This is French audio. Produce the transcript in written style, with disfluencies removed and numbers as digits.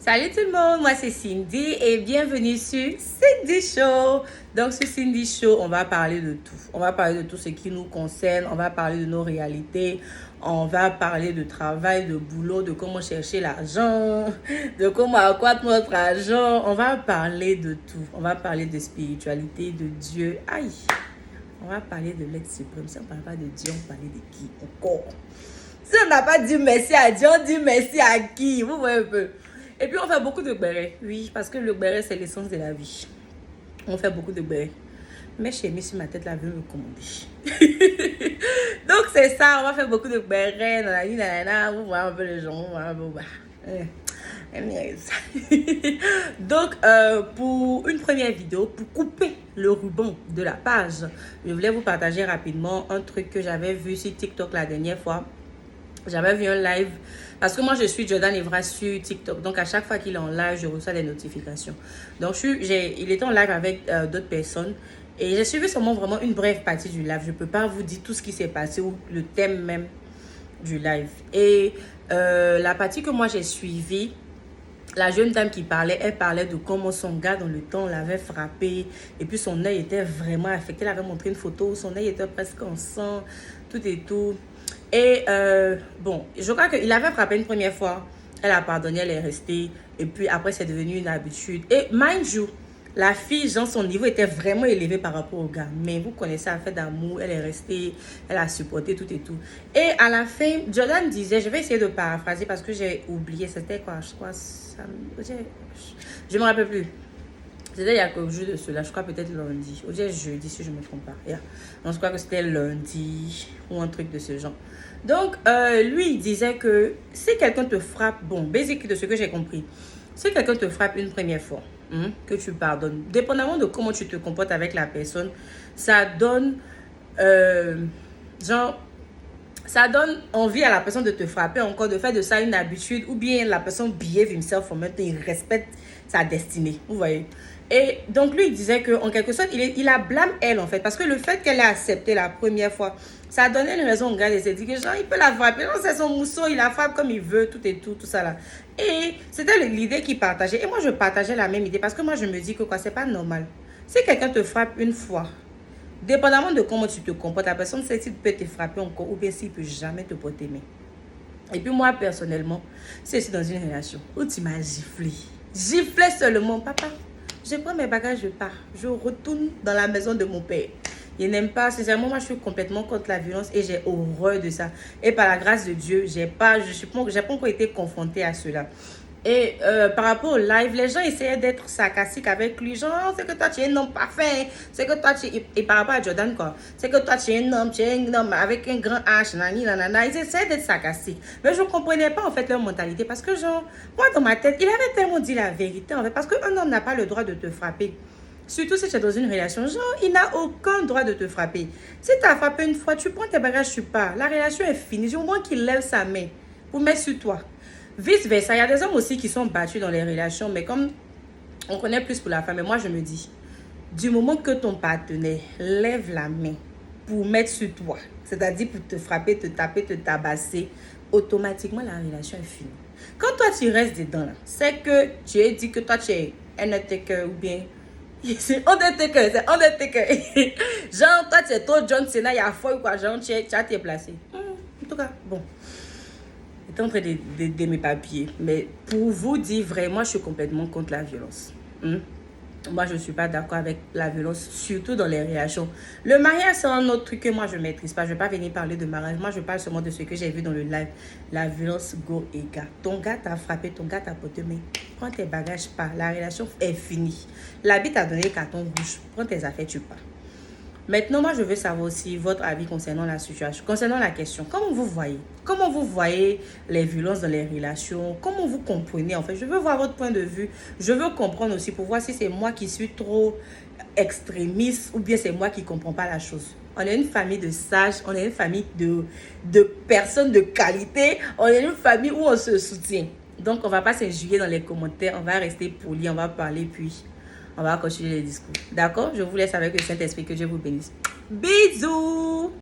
Salut tout le monde, moi c'est Cindy et bienvenue sur Cindy Show. Donc sur Cindy Show, on va parler de tout. On va parler de tout ce qui nous concerne, on va parler de nos réalités, on va parler de travail, de boulot, de comment chercher l'argent, de comment accroître notre argent. On va parler de tout. On va parler de spiritualité, de Dieu. Aïe, on va parler de l'être suprême. Si on ne parle pas de Dieu, on parle de qui encore? Si on n'a pas dit merci à Dieu, on dit merci à qui? Vous voyez un peu. Et puis on fait beaucoup de béret. Oui, parce que le béret c'est l'essence de la vie. On fait beaucoup de béret. Mais j'ai mis sur ma tête la veut me commander. Donc c'est ça, on va faire beaucoup de béret. Vous voyez un peu les gens. Donc pour une première vidéo, pour couper le ruban de la page, je voulais vous partager rapidement un truc que j'avais vu sur TikTok la dernière fois. J'avais vu un live, parce que moi je suis Jordan Evra sur TikTok, donc à chaque fois qu'il est en live, je reçois des notifications. Donc il était en live avec d'autres personnes, et j'ai suivi seulement vraiment une brève partie du live. Je ne peux pas vous dire tout ce qui s'est passé, ou le thème même du live. Et la partie que moi j'ai suivie, la jeune dame qui parlait, elle parlait de comment son gars dans le temps l'avait frappé, et puis son œil était vraiment affecté. Elle avait montré une photo où son œil était presque en sang, tout et tout. Et bon, je crois qu'il avait frappé une première fois. Elle a pardonné, elle est restée. Et puis après, c'est devenu une habitude. Et mind you, la fille, genre, son niveau était vraiment élevé par rapport au gars. Mais vous connaissez la fête d'amour, elle est restée, elle a supporté tout et tout. Et à la fin, Jordan disait, je vais essayer de paraphraser parce que j'ai oublié, c'était quoi, je crois, je me rappelle plus. C'était il y a quelques jours de cela, je crois peut-être lundi. Ou jeudi si je ne me trompe pas. Yeah. Donc je crois que c'était lundi ou un truc de ce genre. Donc lui il disait que si quelqu'un te frappe, bon, basic de ce que j'ai compris, si quelqu'un te frappe une première fois, que tu pardonnes, dépendamment de comment tu te comportes avec la personne, ça donne ça donne envie à la personne de te frapper encore, de faire de ça une habitude, ou bien la personne behave himself en même temps, il respecte sa destinée, vous voyez. Et donc lui il disait que en quelque sorte il a blâme elle en fait, parce que le fait qu'elle ait accepté la première fois, ça a donné une raison au gars de se dire que genre il peut la frapper, non, c'est son mousseau, il la frappe comme il veut, tout et tout ça là. Et c'était l'idée qu'il partageait, et moi je partageais la même idée, parce que moi je me dis que quoi, c'est pas normal. Si quelqu'un te frappe une fois, dépendamment de comment tu te comportes, la personne sait s'il peut te frapper encore ou bien s'il peut jamais te porter main. Et puis moi personnellement, si je suis dans une relation où tu m'as giflé seulement, papa, je prends mes bagages, je pars, je retourne dans la maison de mon père. Il n'aime pas, sincèrement, moi je suis complètement contre la violence et j'ai horreur de ça. Et par la grâce de Dieu, j'ai pas encore été confrontée à cela. Et par rapport au live, les gens essayaient d'être sarcastiques avec lui. Genre, c'est que toi, tu es un homme parfait. C'est que toi, tu es... Et par rapport à Jordan, quoi. C'est que toi, tu es un homme avec un grand H. Nanana. Ils essayaient d'être sarcastiques. Mais je ne comprenais pas, en fait, leur mentalité. Parce que, genre, moi, dans ma tête, il avait tellement dit la vérité, en fait. Parce qu'un homme n'a pas le droit de te frapper. Surtout si tu es dans une relation. Genre, il n'a aucun droit de te frapper. Si tu as frappé une fois, tu prends tes bagages, tu pars. La relation est finie. Au moins qu'il lève sa main pour mettre sur toi. Vice versa, il y a des hommes aussi qui sont battus dans les relations, mais comme on connaît plus pour la femme, mais moi je me dis, du moment que ton partenaire lève la main pour mettre sur toi, c'est-à-dire pour te frapper, te taper, te tabasser, automatiquement la relation est finie. Quand toi tu restes dedans, c'est que tu as dit que toi tu es un Undertaker ou bien... C'est Undertaker, c'est Undertaker. Genre toi tu es trop John Cena, il y a foi ou quoi, genre tu as été placé. En tout cas, bon. J'étais en train de mes papiers. Mais pour vous dire vraiment, je suis complètement contre la violence. Moi, je ne suis pas d'accord avec la violence, surtout dans les relations. Le mariage, c'est un autre truc que moi, je ne maîtrise pas. Je ne vais pas venir parler de mariage. Moi, je parle seulement de ce que j'ai vu dans le live. La violence, go et gars. Ton gars t'a frappé, ton gars t'a porté main. Prends tes bagages, pars. La relation est finie. L'habit t'a donné carton rouge. Prends tes affaires, tu pars. Maintenant, moi, je veux savoir aussi votre avis concernant la situation, concernant la question. Comment vous voyez les violences dans les relations? Comment vous comprenez, en fait? Je veux voir votre point de vue. Je veux comprendre aussi pour voir si c'est moi qui suis trop extrémiste ou bien c'est moi qui ne comprends pas la chose. On est une famille de sages, on est une famille de personnes de qualité, on est une famille où on se soutient. Donc, on ne va pas s'injurier dans les commentaires, on va rester poli, on va parler, puis... on va continuer les discours. D'accord? Je vous laisse avec le Saint-Esprit. Que Dieu vous bénisse. Bisous!